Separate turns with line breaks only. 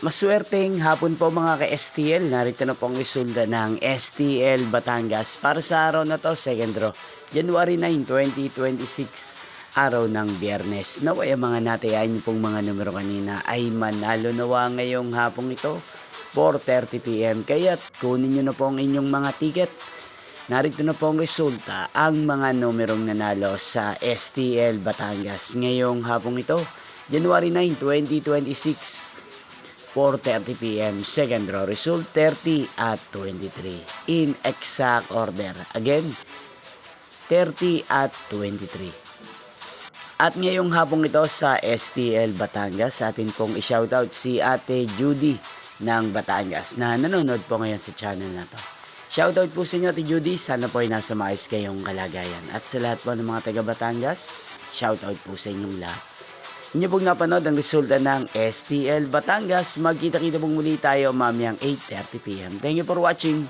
Maswerteng hapon po mga ka-STL. Narito na po ang resulta ng STL Batangas para sa araw na to, second draw, January 9, 2026, araw ng Biyernes. Naway ang mga natayan niyo pong mga numero kanina ay manalo nawa ngayong hapong ito, 4:30 PM. Kaya't kunin niyo na po ang inyong mga ticket. Narito na po ang resulta, ang mga numerong nanalo sa STL Batangas ngayong hapong ito, January 9, 2026. 4:30 PM, second draw result 30 at 23 in exact order. Again, 30 at 23. At ngayong hapong ito sa STL Batangas, atin pong i-shoutout si Ate Judy ng Batangas na nanonood po ngayon sa channel na to. Shoutout po sa inyo Ate Judy, sana po ay nasa maayos kayong kalagayan. At sa lahat po ng mga taga Batangas, shoutout po sa inyong lahat. Inyo pong napanood ang resulta ng STL Batangas. Magkita-kita pong muli tayo mamayang 8:30 PM. Thank you for watching.